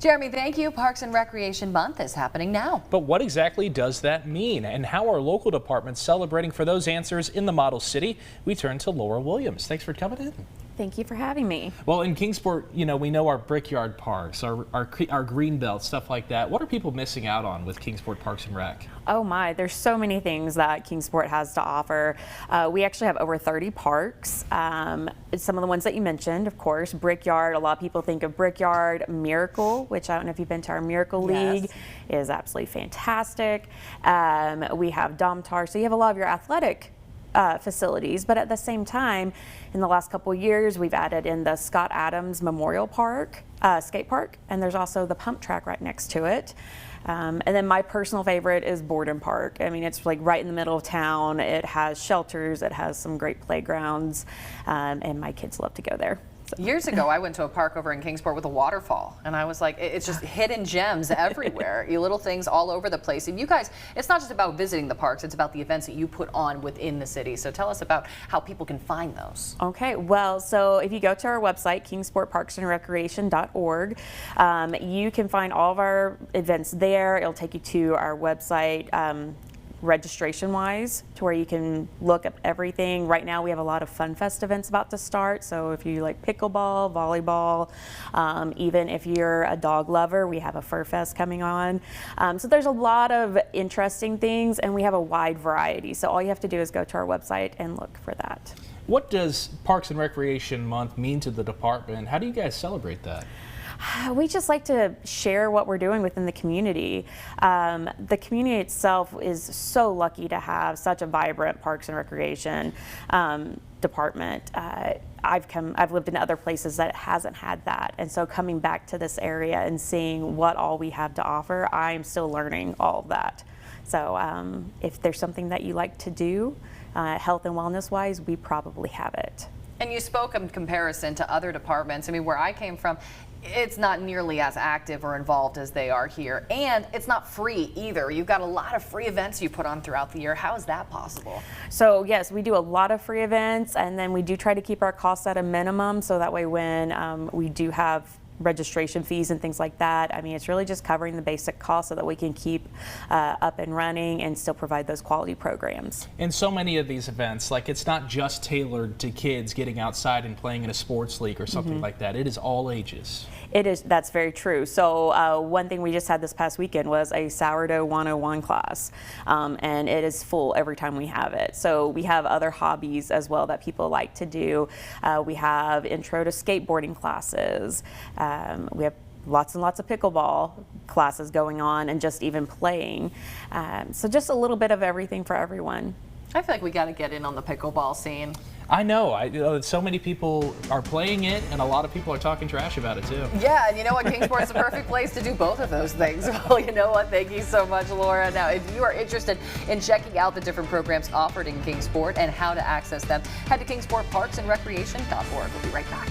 Jeremy, thank you. Parks and Recreation Month is happening now. But what exactly does that mean? And how are local departments celebrating? For those answers in the Model City, we turn to Laura Williams. Thanks for coming in. Thank you for having me. Well, in Kingsport, we know our brickyard parks, our green belt, stuff like that. What are people missing out on with Kingsport Parks and Rec? Oh my, there's so many things that Kingsport has to offer. We actually have over 30 parks. Some of the ones that you mentioned, of course, Brickyard. A lot of people think of Brickyard. Miracle, which I don't know if you've been to our Miracle League, is absolutely fantastic. We have Domtar, so you have a lot of your athletic facilities, but at the same time, in the last couple of years, we've added in the Scott Adams Memorial Park, skate park, and there's also the pump track right next to it. And then my personal favorite is Borden Park. I mean, it's like right in the middle of town. It has shelters, it has some great playgrounds, and my kids love to go there. Years ago, I went to a park over in Kingsport with a waterfall, and I was like, it's just hidden gems everywhere, you little things all over the place. And you guys, it's not just about visiting the parks, it's about the events that you put on within the city. So tell us about how people can find those. Okay, well, so if you go to our website, kingsportparksandrecreation.org, you can find all of our events there. It'll take you to our website, registration wise, to where you can look up everything. Right now we have a lot of Fun Fest events about to start, so if you like pickleball, volleyball, even if you're a dog lover, we have a Fur Fest coming on. So there's a lot of interesting things, and we have a wide variety, so all you have to do is go to our website and look for that. What does Parks and Recreation Month mean to the department? How do you guys celebrate that? We just like to share what we're doing within the community. The community itself is so lucky to have such a vibrant Parks and Recreation department. I've lived in other places that hasn't had that, and so coming back to this area and seeing what all we have to offer, I'm still learning all of that. So if there's something that you like to do, health and wellness wise, we probably have it. And you spoke in comparison to other departments. I mean, where I came from, it's not nearly as active or involved as they are here, and it's not free either. You've got a lot of free events you put on throughout the year. How is that possible? So yes, we do a lot of free events, and then we do try to keep our costs at a minimum, so that way when we do have registration fees and things like that, I mean, it's really just covering the basic costs so that we can keep up and running and still provide those quality programs. And so many of these events, like, it's not just tailored to kids getting outside and playing in a sports league or something like that. It is all ages. It is. That's very true. So one thing we just had this past weekend was a sourdough 101 class, and it is full every time we have it. So we have other hobbies as well that people like to do. We have intro to skateboarding classes. We have lots and lots of pickleball classes going on, and just even playing. So just a little bit of everything for everyone. I feel like we got to get in on the pickleball scene. I know. So many people are playing it, and a lot of people are talking trash about it too. Yeah, and you know what? Kingsport is the perfect place to do both of those things. Well, you know what? Thank you so much, Laura. Now, if you are interested in checking out the different programs offered in Kingsport and how to access them, head to kingsportparksandrecreation.org. We'll be right back.